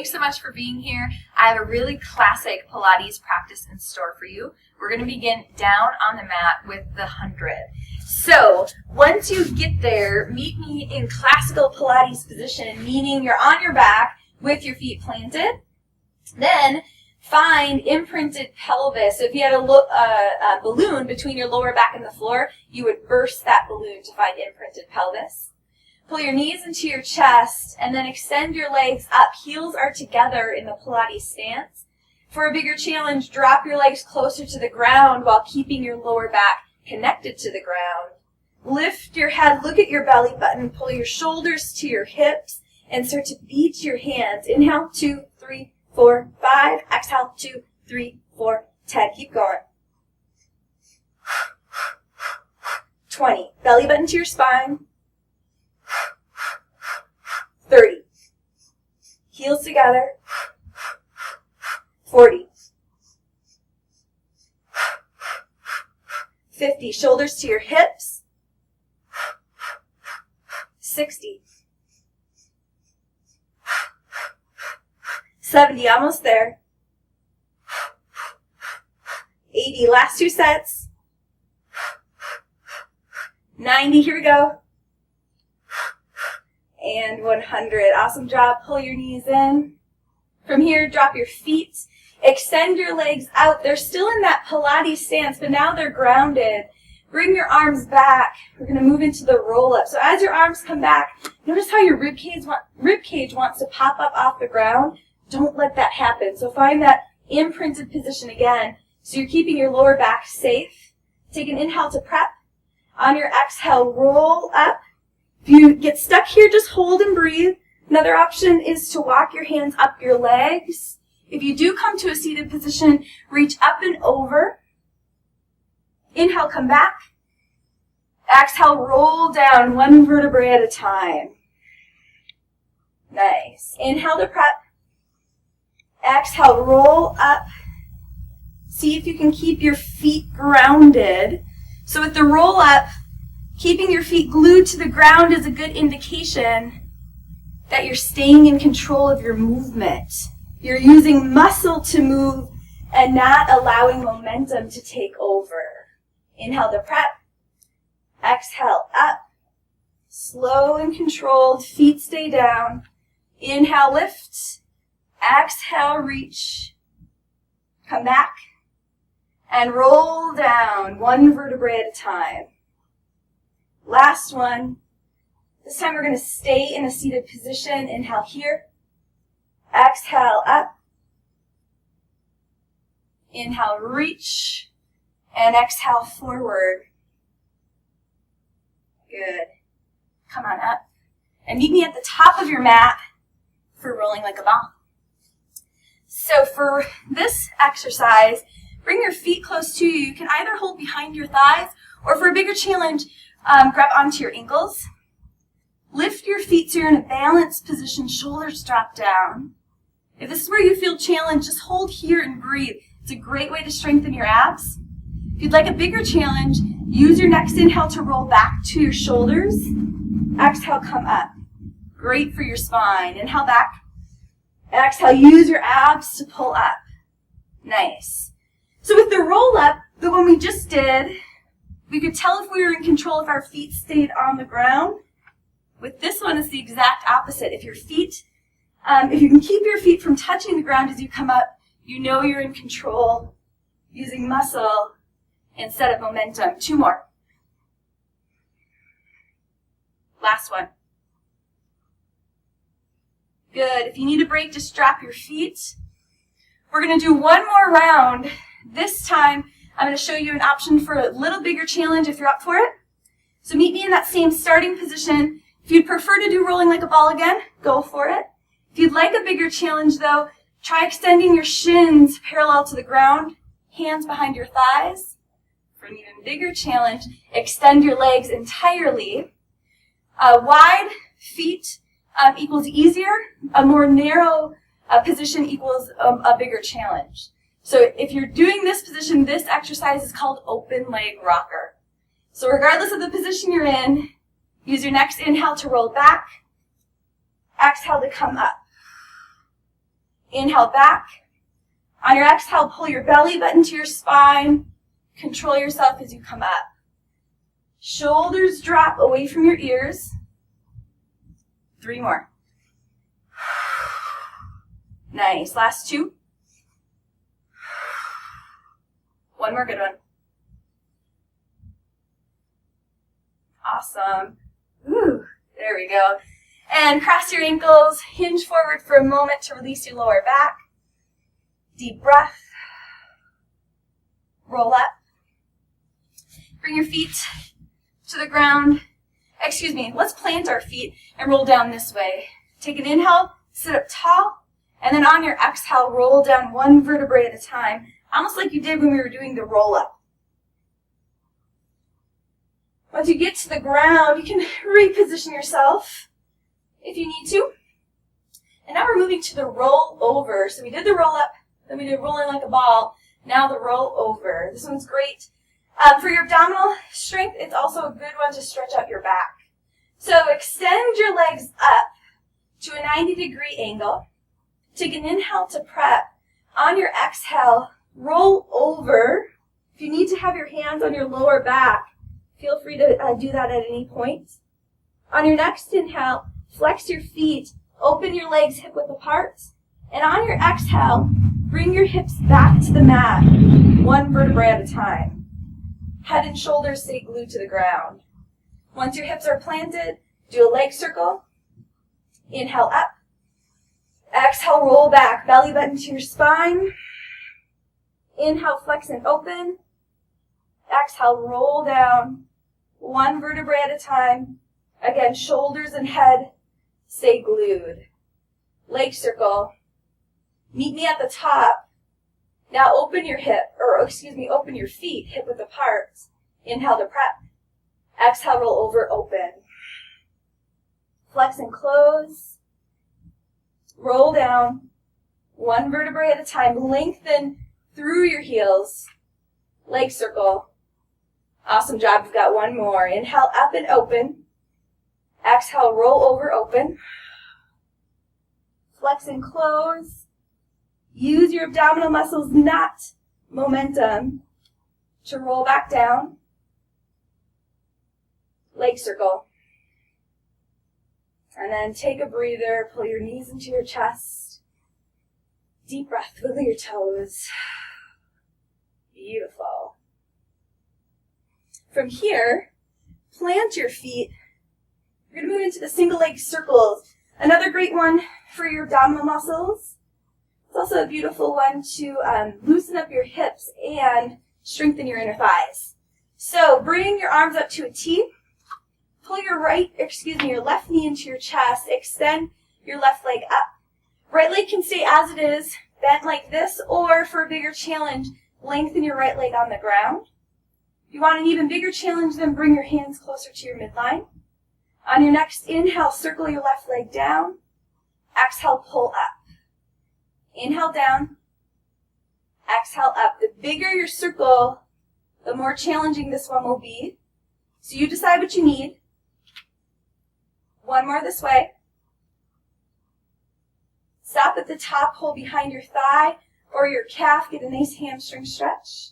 thanks so much for being here. I have a really classic Pilates practice in store for you. We're going to begin down on the mat with the 100. So once you get there, meet me in classical Pilates position, meaning you're on your back with your feet planted. Then find imprinted pelvis. So if you had a balloon between your lower back and the floor, you would burst that balloon to find imprinted pelvis. Pull your knees into your chest and then extend your legs up. Heels are together in the Pilates stance. For a bigger challenge, drop your legs closer to the ground while keeping your lower back connected to the ground. Lift your head, look at your belly button, pull your shoulders to your hips, and start to beat your hands. Inhale, 2, 3, 4, 5. Exhale, 2, 3, 4, 10. Keep going. 20. Belly button to your spine. 30. Heels together. 40. 50. Shoulders to your hips. 60. 70. Almost there. 80. Last 2 sets. 90. Here we go. And 100. Awesome job. Pull your knees in. From here, drop your feet. Extend your legs out. They're still in that Pilates stance, but now they're grounded. Bring your arms back. We're going to move into the roll-up. So as your arms come back, notice how your rib cage wants to pop up off the ground. Don't let that happen. So find that imprinted position again. So you're keeping your lower back safe. Take an inhale to prep. On your exhale, roll up. If you get stuck here, just hold and breathe. Another option is to walk your hands up your legs. If you do come to a seated position, reach up and over. Inhale, come back. Exhale, roll down 1 vertebrae at a time. Nice. Inhale to prep. Exhale, roll up. See if you can keep your feet grounded. So with the roll up, keeping your feet glued to the ground is a good indication that you're staying in control of your movement. You're using muscle to move and not allowing momentum to take over. Inhale to prep. Exhale up. Slow and controlled. Feet stay down. Inhale, lift. Exhale, reach. Come back. And roll down 1 vertebrae at a time. Last one. This time we're going to stay in a seated position. Inhale here. Exhale up. Inhale, reach. And exhale forward. Good. Come on up. And meet me at the top of your mat for rolling like a ball. So for this exercise, bring your feet close to you. You can either hold behind your thighs, or for a bigger challenge, grab onto your ankles. Lift your feet so you're in a balanced position, shoulders drop down. If this is where you feel challenged, just hold here and breathe. It's a great way to strengthen your abs. If you'd like a bigger challenge, use your next inhale to roll back to your shoulders. Exhale, come up. Great for your spine. Inhale back. Exhale, use your abs to pull up. Nice. So with the roll up, the one we just did, we could tell if we were in control if our feet stayed on the ground. With this one, it's the exact opposite. If your feet, if you can keep your feet from touching the ground as you come up, you know you're in control, using muscle instead of momentum. 2 more. Last one. Good. If you need a break, just drop your feet. We're going to do 1 more round. This time, I'm going to show you an option for a little bigger challenge if you're up for it. So meet me in that same starting position. If you'd prefer to do rolling like a ball again, go for it. If you'd like a bigger challenge though, try extending your shins parallel to the ground, hands behind your thighs. For an even bigger challenge, extend your legs entirely. Wide feet equals easier. A more narrow position equals a bigger challenge. So if you're doing this position, this exercise is called open leg rocker. So regardless of the position you're in, use your next inhale to roll back. Exhale to come up. Inhale back. On your exhale, pull your belly button to your spine. Control yourself as you come up. Shoulders drop away from your ears. 3 more. Nice. Last 2. 1 more good one. Awesome. Ooh, there we go. And cross your ankles, hinge forward for a moment to release your lower back. Deep breath. Roll up. Bring your feet to the ground. Excuse me, let's plant our feet and roll down this way. Take an inhale, sit up tall, and then on your exhale, roll down 1 vertebrae at a time, almost like you did when we were doing the roll up. Once you get to the ground, you can reposition yourself if you need to. And now we're moving to the roll over. So we did the roll up, then we did rolling like a ball. Now the roll over. This one's great. For your abdominal strength, it's also a good one to stretch out your back. So extend your legs up to a 90-degree angle. Take an inhale to prep. On your exhale, roll over. If you need to have your hands on your lower back, feel free to do that at any point. On your next inhale, flex your feet, open your legs hip-width apart. And on your exhale, bring your hips back to the mat, 1 vertebrae at a time. Head and shoulders stay glued to the ground. Once your hips are planted, do a leg circle. Inhale up. Exhale, roll back, belly button to your spine. Inhale, flex and open. Exhale, roll down, 1 vertebrae at a time. Again, shoulders and head stay glued. Leg circle. Meet me at the top. Now open your open your feet, hip-width apart. Inhale to prep. Exhale, roll over, open. Flex and close. Roll down, 1 vertebrae at a time. Lengthen through your heels. Leg circle. Awesome job. You've got 1 more. Inhale up and open. Exhale, roll over, open. Flex and close. Use your abdominal muscles, not momentum, to roll back down. Leg circle. And then take a breather. Pull your knees into your chest. Deep breath. Wiggle your toes. Beautiful. From here, plant your feet. You're going to move into the single leg circles. Another great one for your abdominal muscles. It's also a beautiful one to loosen up your hips and strengthen your inner thighs. So bring your arms up to a T. Pull your left knee into your chest. Extend your left leg up. Right leg can stay as it is, bent like this, or for a bigger challenge, lengthen your right leg on the ground. If you want an even bigger challenge, then bring your hands closer to your midline. On your next inhale, circle your left leg down. Exhale, pull up. Inhale down. Exhale up. The bigger your circle, the more challenging this one will be. So you decide what you need. 1 more this way. Stop at the top, pull behind your thigh or your calf, get a nice hamstring stretch.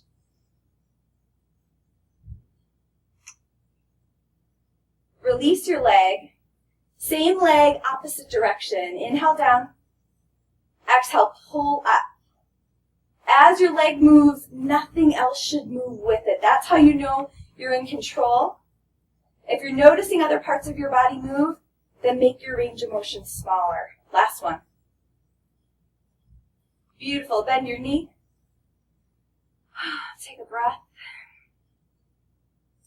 Release your leg. Same leg, opposite direction. Inhale down. Exhale, pull up. As your leg moves, nothing else should move with it. That's how you know you're in control. If you're noticing other parts of your body move, then make your range of motion smaller. Last one. Beautiful. Bend your knee. Take a breath.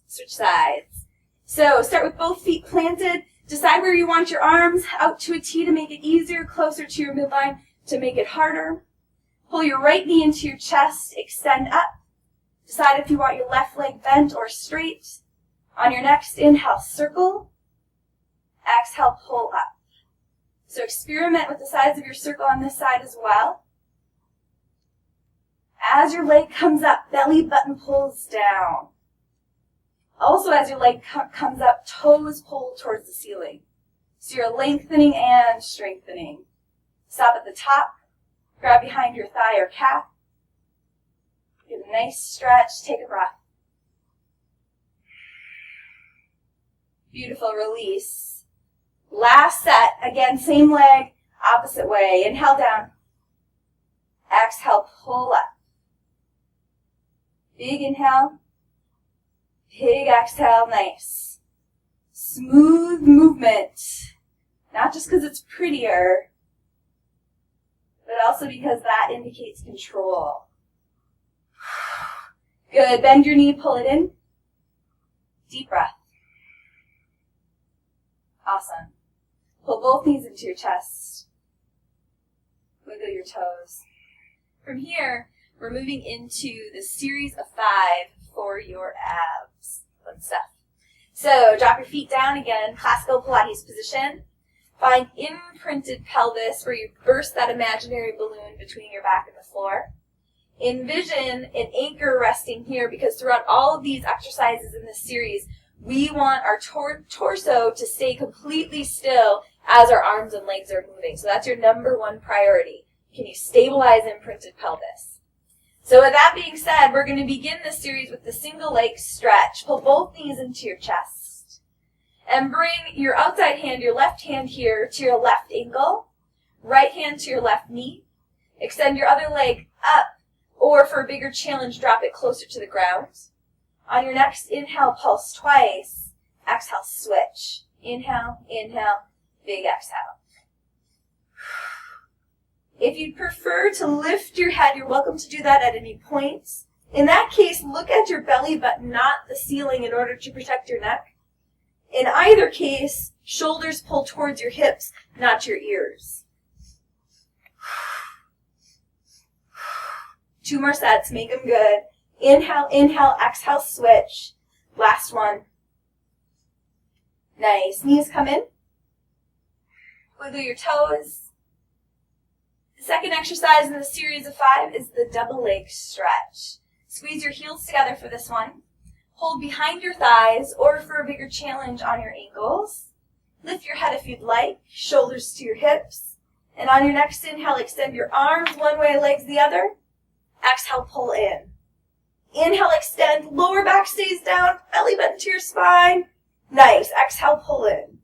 Switch sides. So start with both feet planted. Decide where you want your arms, out to a T to make it easier, closer to your midline to make it harder. Pull your right knee into your chest, extend up. Decide if you want your left leg bent or straight. On your next inhale, circle. Exhale, pull up. So experiment with the size of your circle on this side as well. As your leg comes up, belly button pulls down. Also, as your leg comes up, toes pull towards the ceiling. So you're lengthening and strengthening. Stop at the top. Grab behind your thigh or calf. Give a nice stretch. Take a breath. Beautiful. Release. Last set. Again, same leg, opposite way. Inhale down. Exhale, pull up. Big inhale. Big exhale. Nice. Smooth movement. Not just because it's prettier, but also because that indicates control. Good. Bend your knee, pull it in. Deep breath. Awesome. Pull both knees into your chest. Wiggle your toes. From here, we're moving into the series of 5 for your abs. Fun stuff. So drop your feet down again, classical Pilates position. Find imprinted pelvis where you burst that imaginary balloon between your back and the floor. Envision an anchor resting here because throughout all of these exercises in this series, we want our torso to stay completely still as our arms and legs are moving. So that's your number one priority. Can you stabilize imprinted pelvis? So with that being said, we're going to begin this series with the single leg stretch. Pull both knees into your chest. And bring your outside hand, your left hand here to your left ankle. Right hand to your left knee. Extend your other leg up. Or for a bigger challenge, drop it closer to the ground. On your next inhale, pulse twice. Exhale, switch. Inhale, inhale, big exhale. If you'd prefer to lift your head, you're welcome to do that at any point. In that case, look at your belly button, not the ceiling, in order to protect your neck. In either case, shoulders pull towards your hips, not your ears. 2 more sets, make them good. Inhale, inhale, exhale, switch. Last one. Nice. Knees come in. Wiggle your toes. The second exercise in the series of 5 is the double leg stretch. Squeeze your heels together for this one. Hold behind your thighs or for a bigger challenge on your ankles. Lift your head if you'd like, shoulders to your hips. And on your next inhale, extend your arms one way, legs the other. Exhale, pull in. Inhale, extend, lower back stays down, belly button to your spine. Nice. Exhale, pull in.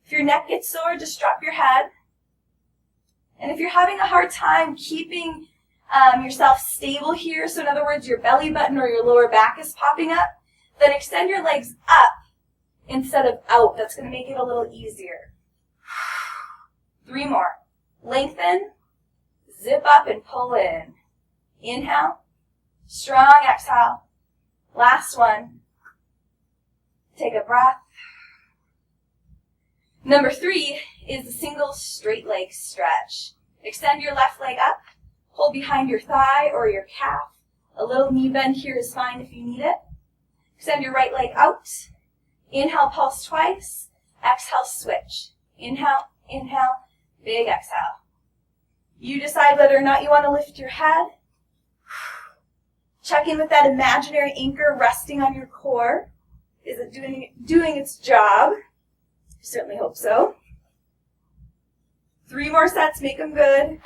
If your neck gets sore, just drop your head. And if you're having a hard time keeping yourself stable here, so in other words, your belly button or your lower back is popping up, then extend your legs up instead of out. That's going to make it a little easier. 3 more. Lengthen, zip up, and pull in. Inhale. Strong exhale. Last one. Take a breath. Number 3 is the single straight leg stretch. Extend your left leg up. Hold behind your thigh or your calf. A little knee bend here is fine if you need it. Extend your right leg out. Inhale, pulse twice. Exhale, switch. Inhale, inhale, big exhale. You decide whether or not you want to lift your head. Check in with that imaginary anchor resting on your core. Is it doing its job? I certainly hope so. 3 more sets, make them good.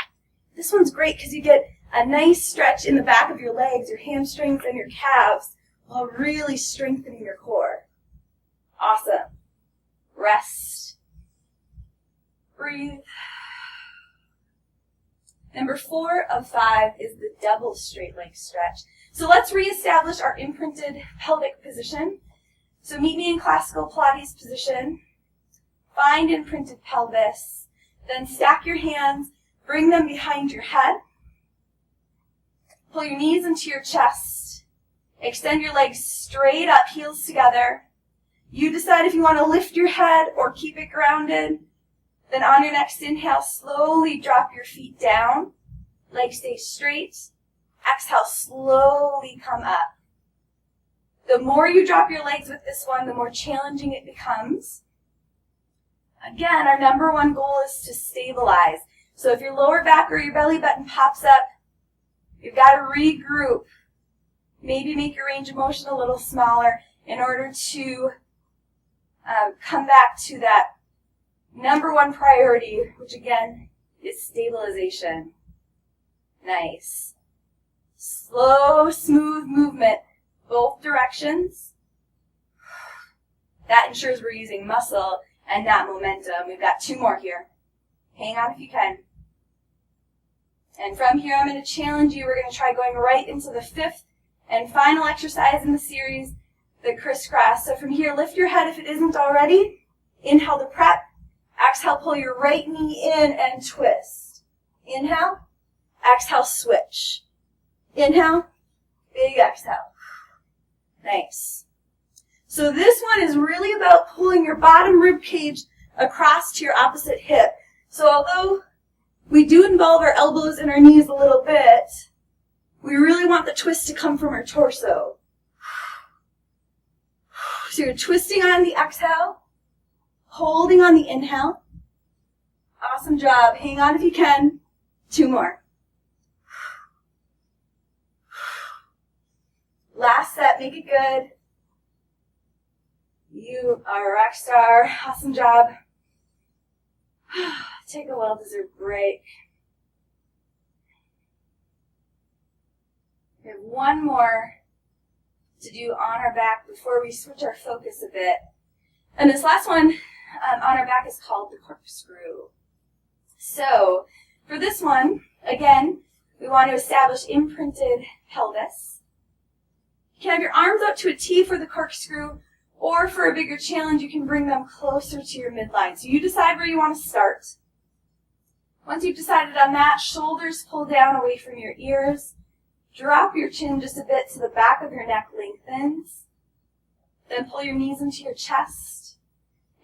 This one's great because you get a nice stretch in the back of your legs, your hamstrings, and your calves while really strengthening your core. Awesome. Rest. Breathe. Number 4 of 5 is the double straight leg stretch. So let's reestablish our imprinted pelvic position. So meet me in classical Pilates position. Find imprinted pelvis. Then stack your hands, bring them behind your head. Pull your knees into your chest. Extend your legs straight up, heels together. You decide if you want to lift your head or keep it grounded. Then on your next inhale, slowly drop your feet down. Legs stay straight. Exhale, slowly come up. The more you drop your legs with this one, the more challenging it becomes. Again, our number 1 goal is to stabilize. So if your lower back or your belly button pops up, you've got to regroup. Maybe make your range of motion a little smaller in order to come back to that number 1 priority, which again is stabilization. Nice. Slow, smooth movement, both directions. That ensures we're using muscle and not momentum. We've got 2 more here. Hang on if you can. And from here, I'm going to challenge you. We're going to try going right into the 5th and final exercise in the series, the crisscross. So from here, lift your head if it isn't already. Inhale to prep. Exhale, pull your right knee in and twist. Inhale. Exhale, switch. Inhale. Big exhale. Nice. So this one is really about pulling your bottom rib cage across to your opposite hip. So although we do involve our elbows and our knees a little bit, we really want the twist to come from our torso. So you're twisting on the exhale, holding on the inhale. Awesome job. Hang on if you can. 2 more. Last set, make it good. You are a rock star. Awesome job. Take a well-deserved break. We have 1 more to do on our back before we switch our focus a bit. And this last one on our back is called the corkscrew. So for this one, again, we want to establish imprinted pelvis. You can have your arms up to a T for the corkscrew, or for a bigger challenge, you can bring them closer to your midline. So you decide where you want to start. Once you've decided on that, shoulders pull down away from your ears. Drop your chin just a bit so the back of your neck lengthens. Then pull your knees into your chest.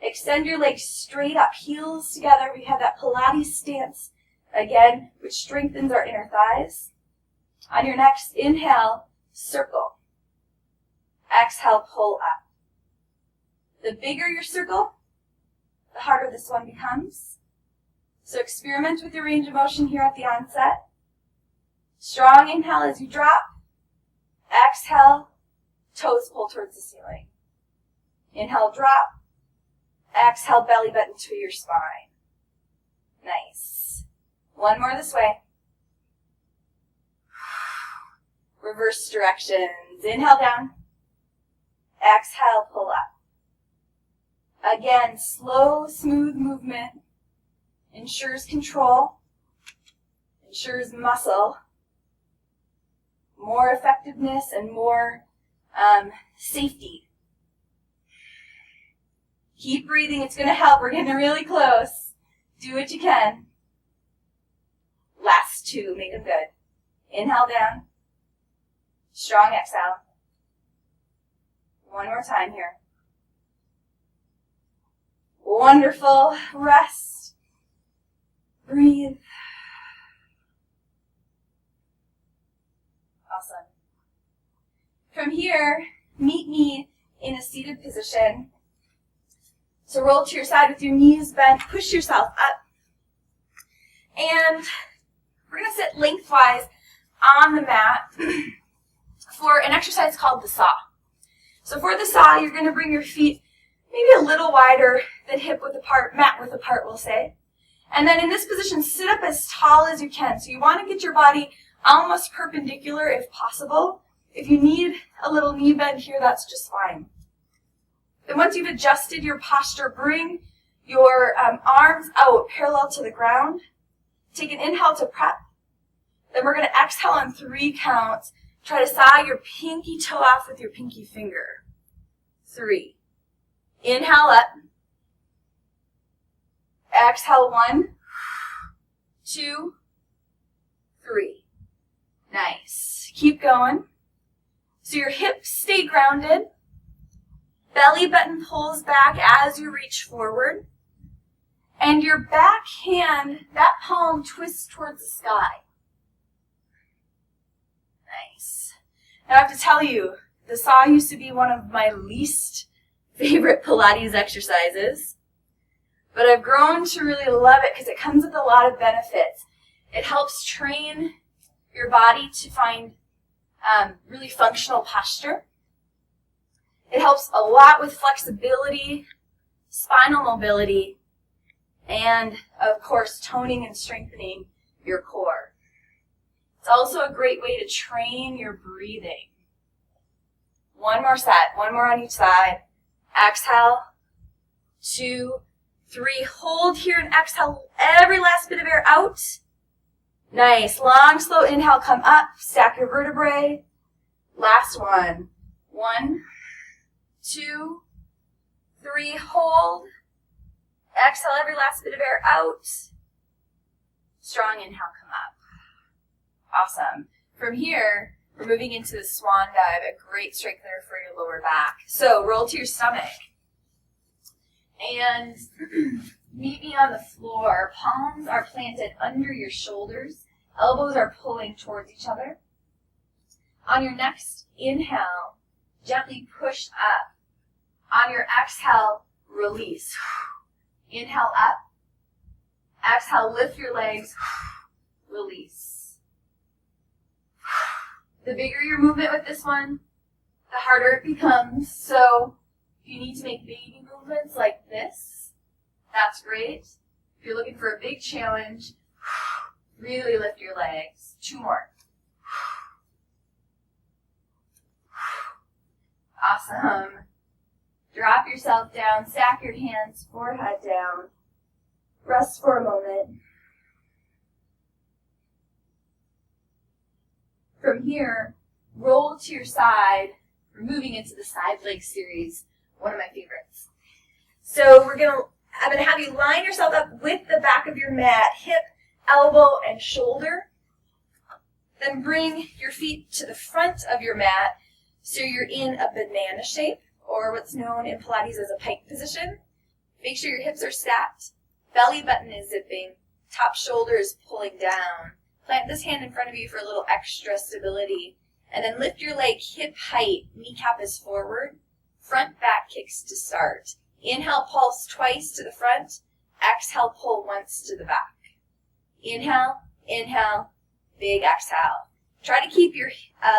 Extend your legs straight up, heels together. We have that Pilates stance again, which strengthens our inner thighs. On your next inhale, circle. Exhale, pull up. The bigger your circle, the harder this one becomes. So experiment with your range of motion here at the onset. Strong inhale as you drop. Exhale, toes pull towards the ceiling. Inhale, drop. Exhale, belly button to your spine. Nice. 1 more this way. Reverse directions. Inhale down. Exhale, pull up. Again, slow, smooth movement ensures control, ensures muscle, more effectiveness, and more safety. Keep breathing. It's going to help. We're getting really close. Do what you can. Last 2. Make them good. Inhale down. Strong exhale. 1 more time here. Wonderful. Rest. Breathe. Awesome. From here, meet me in a seated position. So roll to your side with your knees bent. Push yourself up. And we're going to sit lengthwise on the mat for an exercise called the saw. So for the saw, you're going to bring your feet maybe a little wider than hip width apart, mat width apart, we'll say. And then in this position, sit up as tall as you can. So you want to get your body almost perpendicular if possible. If you need a little knee bend here, that's just fine. Then once you've adjusted your posture, bring your arms out parallel to the ground. Take an inhale to prep. Then we're going to exhale on 3 counts. Try to saw your pinky toe off with your pinky finger. 3. Inhale up. Exhale 1, 2, 3. Nice. Keep going. So your hips stay grounded. Belly button pulls back as you reach forward. And your back hand, that palm twists towards the sky. Nice. Now I have to tell you, the saw used to be one of my least favorite Pilates exercises. But I've grown to really love it because it comes with a lot of benefits. It helps train your body to find really functional posture. It helps a lot with flexibility, spinal mobility, and, of course, toning and strengthening your core. It's also a great way to train your breathing. One more set, one more on each side. Exhale, 2, 3. Hold here and exhale every last bit of air out. Nice. Long, slow inhale, come up. Stack your vertebrae. Last one. 1, 2, 3. Hold. Exhale every last bit of air out. Strong inhale, come up. Awesome. From here, we're moving into the swan dive, a great strengthener for your lower back. So roll to your stomach. And meet me on the floor. Palms are planted under your shoulders. Elbows are pulling towards each other. On your next inhale, gently push up. On your exhale, release. Inhale up. Exhale, lift your legs. Release. The bigger your movement with this one, the harder it becomes. So if you need to make baby movements like this, that's great. If you're looking for a big challenge, really lift your legs. 2 more. Awesome. Drop yourself down, stack your hands, forehead down. Rest for a moment. From here, roll to your side. We're moving into the side leg series, one of my favorites. So I'm gonna have you line yourself up with the back of your mat, hip, elbow, and shoulder. Then bring your feet to the front of your mat so you're in a banana shape, or what's known in Pilates as a pike position. Make sure your hips are stacked, belly button is zipping, top shoulder is pulling down. Plant this hand in front of you for a little extra stability. And then lift your leg hip height, kneecap is forward, front back kicks to start. Inhale, pulse twice to the front. Exhale, pull once to the back. Inhale, inhale, big exhale. Try to keep your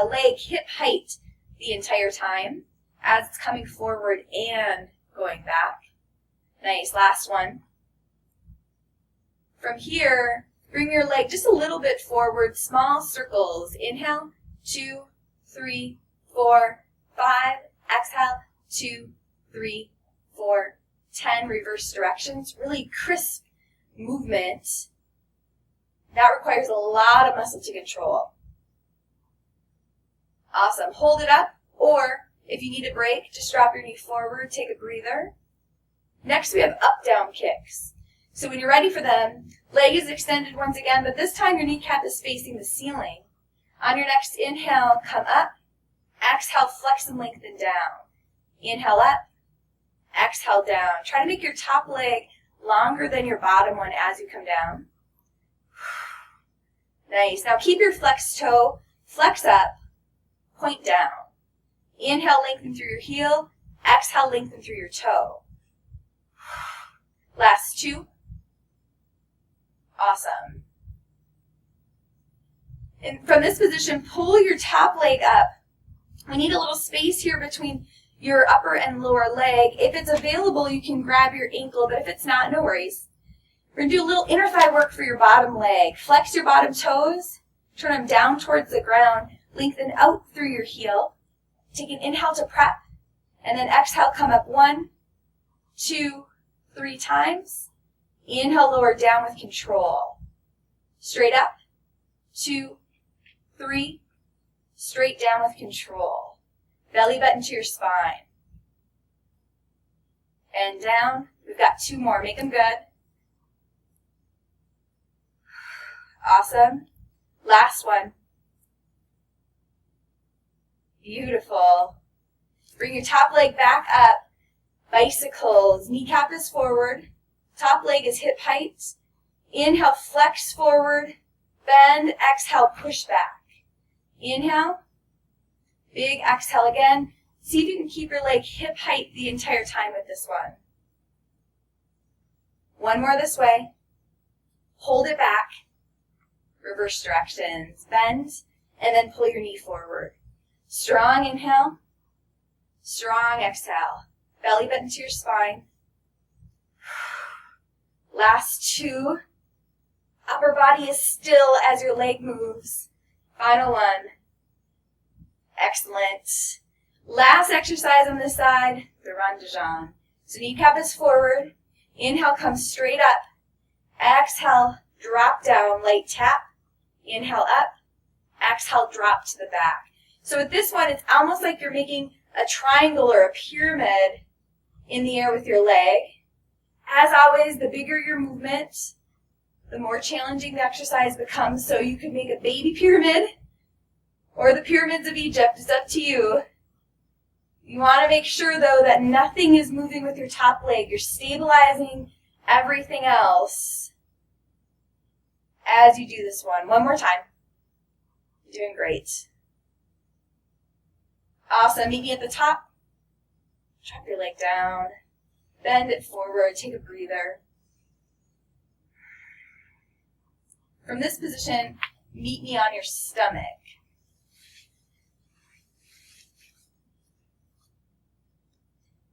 leg hip height the entire time as it's coming forward and going back. Nice, last one. From here, bring your leg just a little bit forward, small circles. Inhale, 2, 3, 4, 5. Exhale, 2, 3, 4, 10. Reverse directions. Really crisp movement. That requires a lot of muscle to control. Awesome. Hold it up, or if you need a break, just drop your knee forward, take a breather. Next, we have up-down kicks. So when you're ready for them, leg is extended once again, but this time your kneecap is facing the ceiling. On your next inhale, come up. Exhale, flex and lengthen down. Inhale up. Exhale down. Try to make your top leg longer than your bottom one as you come down. Nice. Now keep your flex toe, flex up, point down. Inhale, lengthen through your heel. Exhale, lengthen through your toe. Last 2. Awesome. And from this position, pull your top leg up. We need a little space here between your upper and lower leg. If it's available, you can grab your ankle, but if it's not, no worries. We're going to do a little inner thigh work for your bottom leg. Flex your bottom toes, turn them down towards the ground, lengthen out through your heel. Take an inhale to prep, and then exhale, come up 1, 2, 3 times. Inhale, lower down with control. Straight up, 2, 3, straight down with control. Belly button to your spine. And down. We've got 2 more. Make them good. Awesome. Last one. Beautiful. Bring your top leg back up. Bicycles. Kneecap is forward. Top leg is hip height. Inhale, flex forward. Bend. Exhale, push back. Inhale. Big exhale again. See if you can keep your leg hip height the entire time with this one. One more this way. Hold it back. Reverse directions. Bend, and then pull your knee forward. Strong inhale. Strong exhale. Belly button to your spine. Last 2. Upper body is still as your leg moves. Final one. Excellent. Last exercise on this side, the run de jambe. So kneecap is forward. Inhale, come straight up. Exhale, drop down, light tap. Inhale up. Exhale, drop to the back. So with this one, it's almost like you're making a triangle or a pyramid in the air with your leg. As always, the bigger your movement, the more challenging the exercise becomes. So you could make a baby pyramid or the pyramids of Egypt. It's up to you. You want to make sure, though, that nothing is moving with your top leg. You're stabilizing everything else as you do this one. One more time. You're doing great. Awesome. Meet me at the top. Drop your leg down. Bend it forward. Take a breather. From this position, meet me on your stomach.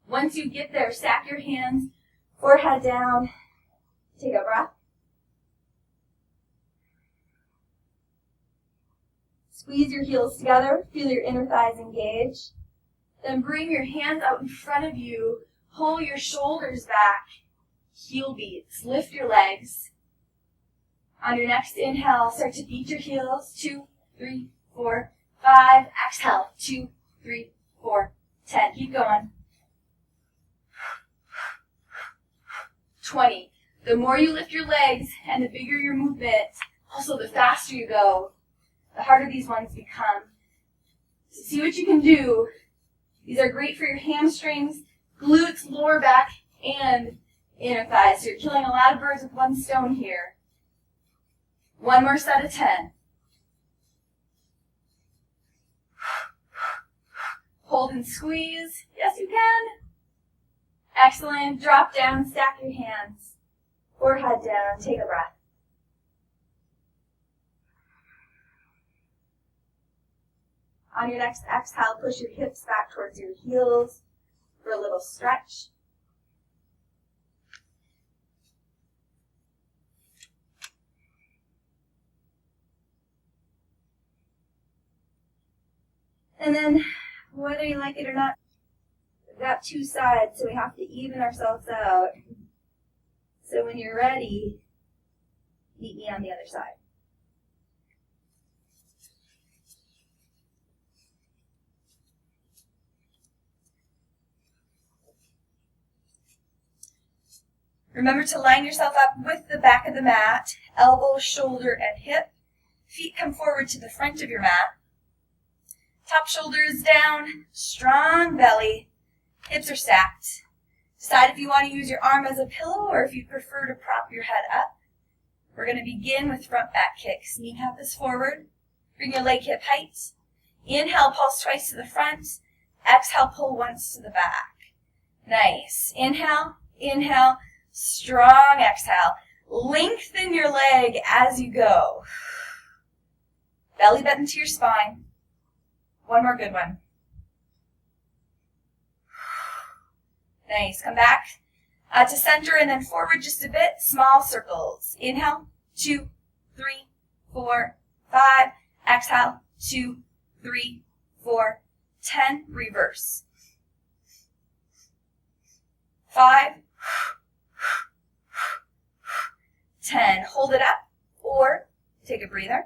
Once you get there, stack your hands, forehead down. Take a breath. Squeeze your heels together. Feel your inner thighs engage. Then bring your hands out in front of you. Pull your shoulders back. Heel beats. Lift your legs. On your next inhale, start to beat your heels. 2, 3, 4, 5. Exhale. 2, 3, 4, 10. Keep going. 20. The more you lift your legs and the bigger your movement, also the faster you go, the harder these ones become. So see what you can do. These are great for your hamstrings, glutes, lower back, and inner thighs. So you're killing a lot of birds with one stone here. One more set of 10. Hold and squeeze. Yes, you can. Excellent. Drop down, stack your hands. Forehead down, take a breath. On your next exhale, push your hips back towards your heels for a little stretch. And then, whether you like it or not, we've got two sides, so we have to even ourselves out. So when you're ready, meet me on the other side. Remember to line yourself up with the back of the mat, elbow, shoulder, and hip. Feet come forward to the front of your mat. Top shoulders down, strong belly, hips are stacked. Decide if you want to use your arm as a pillow or if you prefer to prop your head up. We're going to begin with front back kicks. Kneecap is forward. Bring your leg hip height. Inhale, pulse twice to the front. Exhale, pull once to the back. Nice. Inhale, inhale, strong exhale. Lengthen your leg as you go. Belly button to your spine. One more good one. Nice. Come back to center and then forward just a bit. Small circles. Inhale. 2, 3, 4, 5. Exhale. 2, 3, 4, 10. Reverse. 5, 10. Hold it up or take a breather.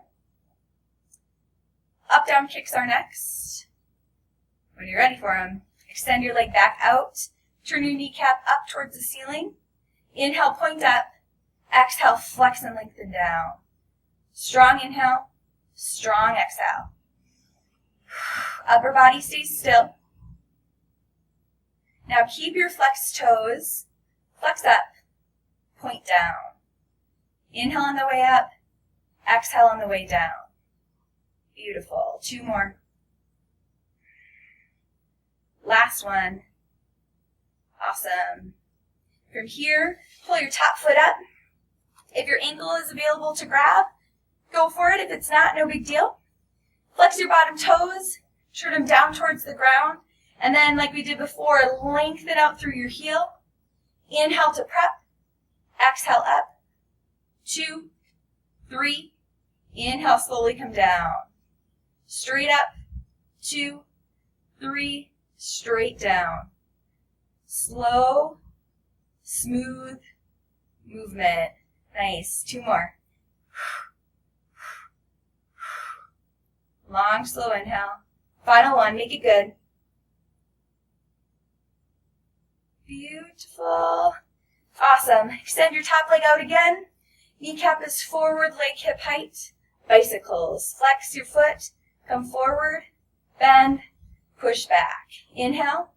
Up, down kicks are next. When you're ready for them, extend your leg back out. Turn your kneecap up towards the ceiling. Inhale, point up. Exhale, flex and lengthen down. Strong inhale, strong exhale. Upper body stays still. Now keep your flexed toes. Flex up, point down. Inhale on the way up. Exhale on the way down. Beautiful. 2 more. Last one. Awesome. From here, pull your top foot up. If your ankle is available to grab, go for it. If it's not, no big deal. Flex your bottom toes, turn them down towards the ground, and then, like we did before, lengthen out through your heel. Inhale to prep. Exhale up. 2, 3. Inhale, slowly come down. straight up, 2, 3, straight down. Slow, smooth movement. Nice. 2 more. Long, slow inhale. Final one. Make it good. Beautiful. Awesome. Extend your top leg out again. Kneecap is forward, leg hip height. Bicycles. Flex your foot. Come forward. Bend. Push back. Inhale.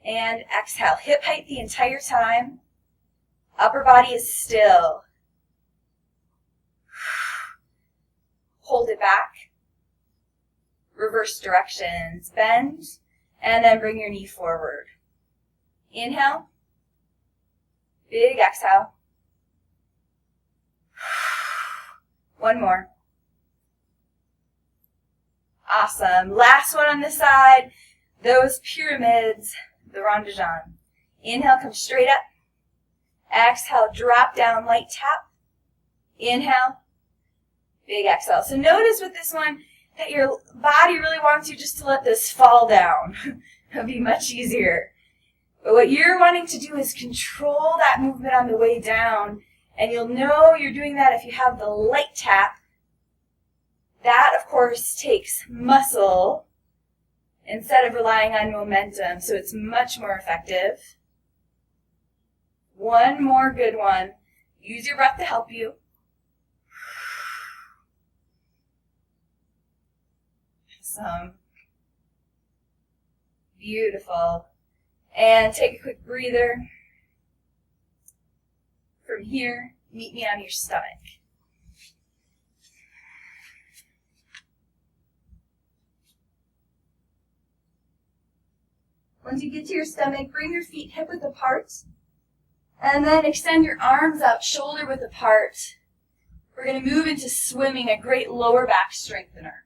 And exhale. Hip height the entire time. Upper body is still. Hold it back. Reverse directions. Bend. And then bring your knee forward. Inhale. Big exhale. One more. Awesome. Last one on this side. Those pyramids, the ronde-jambe. Inhale, come straight up. Exhale, drop down, light tap. Inhale. Big exhale. So notice with this one that your body really wants you just to let this fall down. It'll be much easier. But what you're wanting to do is control that movement on the way down. And you'll know you're doing that if you have the light tap. That, of course, takes muscle instead of relying on momentum. So it's much more effective. One more good one. Use your breath to help you. Awesome. Beautiful. And take a quick breather. From here, meet me on your stomach. Once you get to your stomach, bring your feet hip width apart. And then extend your arms out shoulder width apart. We're going to move into swimming, a great lower back strengthener.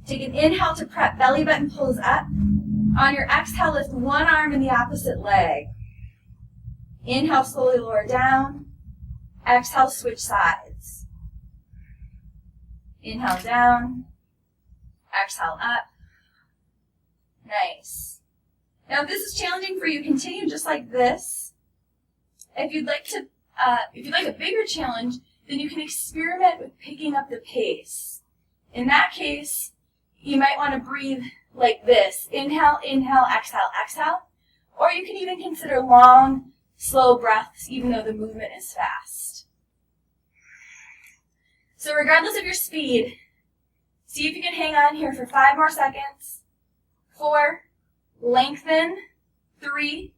Take an inhale to prep, belly button pulls up. On your exhale, lift one arm in the opposite leg. Inhale, slowly lower down. Exhale, switch sides. Inhale down. Exhale up. Nice. Now, if this is challenging for you, continue just like this. If you'd like a bigger challenge, then you can experiment with picking up the pace. In that case, you might want to breathe like this. Inhale, inhale, exhale, exhale. Or you can even consider long, slow breaths, even though the movement is fast. So regardless of your speed, see if you can hang on here for 5 more seconds. 4, lengthen. 3,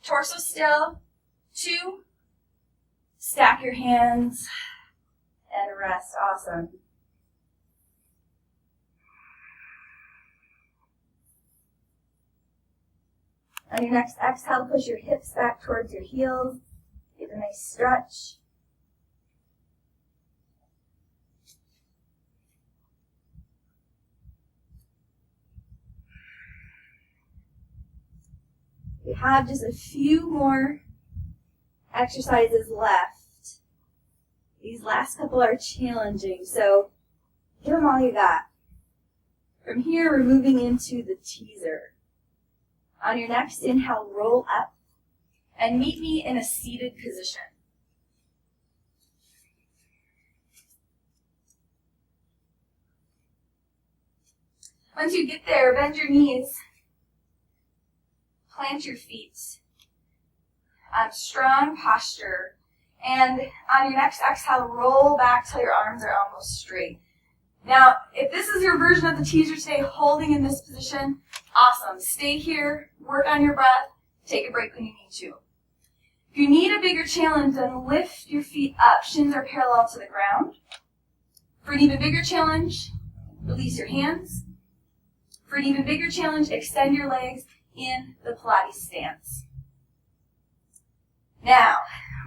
torso still. 2, stack your hands and rest. Awesome. On your next exhale, push your hips back towards your heels. Give a nice stretch. We have just a few more exercises left. These last couple are challenging, so give them all you got. From here, we're moving into the teaser. On your next inhale, roll up and meet me in a seated position. Once you get there, bend your knees. Plant your feet. Strong posture. And on your next exhale, roll back till your arms are almost straight. Now, if this is your version of the teaser today, holding in this position, awesome. Stay here, work on your breath, take a break when you need to. If you need a bigger challenge, then lift your feet up. Shins are parallel to the ground. For an even bigger challenge, release your hands. For an even bigger challenge, extend your legs in the Pilates stance. Now,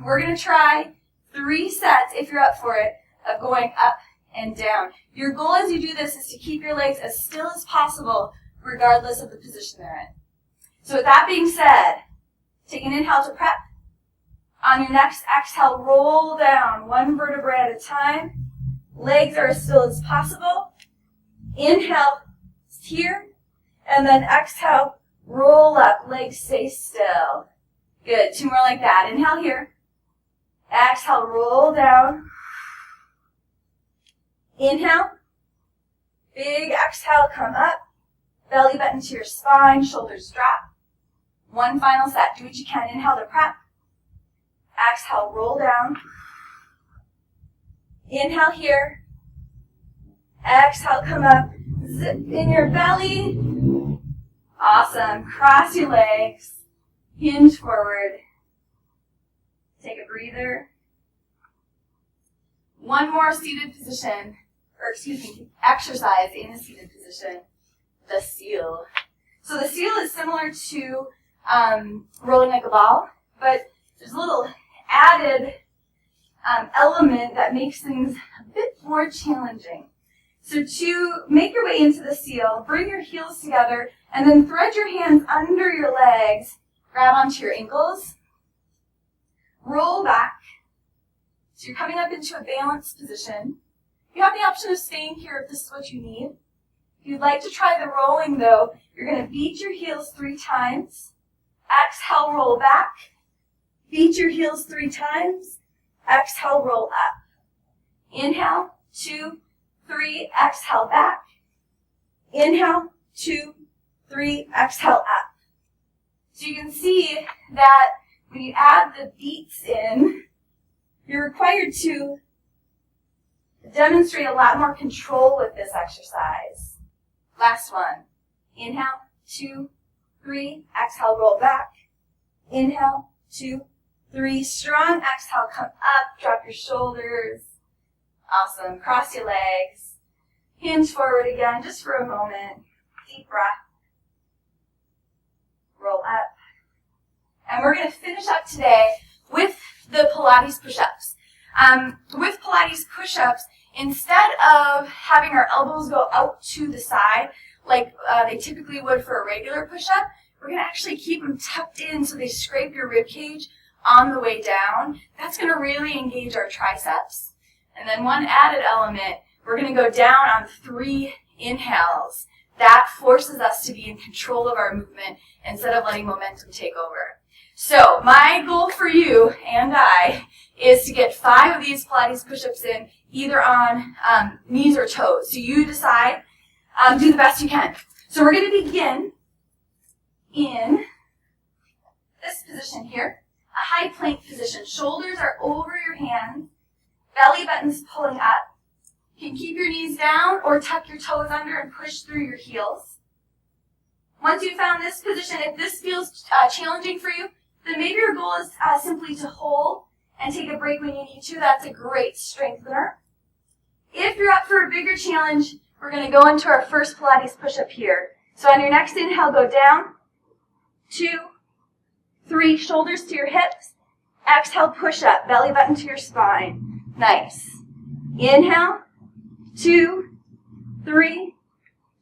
we're going to try 3 sets, if you're up for it, of going up and down. Your goal as you do this is to keep your legs as still as possible, regardless of the position they're in. So with that being said, take an inhale to prep. On your next exhale, roll down 1 vertebrae at a time. Legs are as still as possible. Inhale here, and then exhale, roll up, legs stay still. Good, 2 more like that. Inhale here. Exhale, roll down. Inhale. Big exhale, come up. Belly button to your spine, shoulders drop. 1 final set. Do what you can. Inhale to prep. Exhale, roll down. Inhale here. Exhale, come up. Zip in your belly. Awesome. Cross your legs. Hinge forward. Take a breather. 1 more seated position, exercise in a seated position. The seal. So the seal is similar to rolling like a ball, but there's a little added element that makes things a bit more challenging. So to make your way into the seal, bring your heels together and then thread your hands under your legs, grab onto your ankles, roll back. So you're coming up into a balanced position. You have the option of staying here if this is what you need. If you'd like to try the rolling though, you're going to beat your heels 3 times. Exhale, roll back. Beat your heels 3 times. Exhale, roll up. Inhale, 2, 3, exhale back. Inhale, 2, 3, exhale up. So you can see that when you add the beats in, you're required to demonstrate a lot more control with this exercise. Last one. Inhale, 2, 3, exhale, roll back. Inhale, 2, 3, strong exhale, come up, drop your shoulders. Awesome. Cross your legs. Hinge forward again, just for a moment. Deep breath. Roll up. And we're going to finish up today with the Pilates push-ups. With Pilates push-ups, instead of having our elbows go out to the side, like they typically would for a regular push-up, we're going to actually keep them tucked in so they scrape your rib cage on the way down. That's going to really engage our triceps. And then one added element, we're going to go down on 3 inhales. That forces us to be in control of our movement instead of letting momentum take over. So my goal for you and I is to get 5 of these Pilates push-ups in, either on knees or toes. So you decide, do the best you can. So we're going to begin in this position here, a high plank position. Shoulders are over your hands, belly button's pulling up. You can keep your knees down or tuck your toes under and push through your heels. Once you've found this position, if this feels challenging for you, then maybe your goal is simply to hold and take a break when you need to. That's a great strengthener. If you're up for a bigger challenge, we're going to go into our first Pilates push-up here. So on your next inhale, go down. 2, 3, shoulders to your hips. Exhale, push up, belly button to your spine. Nice. Inhale. 2, 3,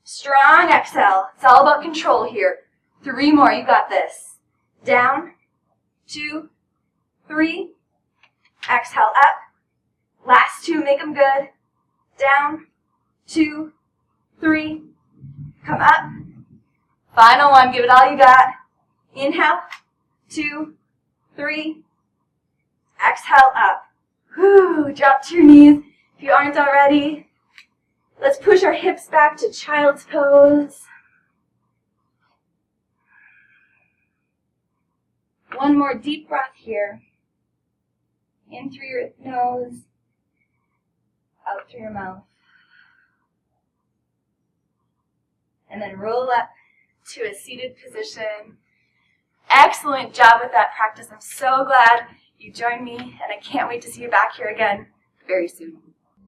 strong exhale. It's all about control here. 3 more, you got this. Down, 2, 3, exhale up. Last 2, make them good. Down, 2, 3, come up. Final one, give it all you got. Inhale, 2, 3, exhale up. Whew, drop to your knees if you aren't already. Let's push our hips back to child's pose. One more deep breath here. In through your nose, out through your mouth. And then roll up to a seated position. Excellent job with that practice. I'm so glad you joined me, and I can't wait to see you back here again very soon.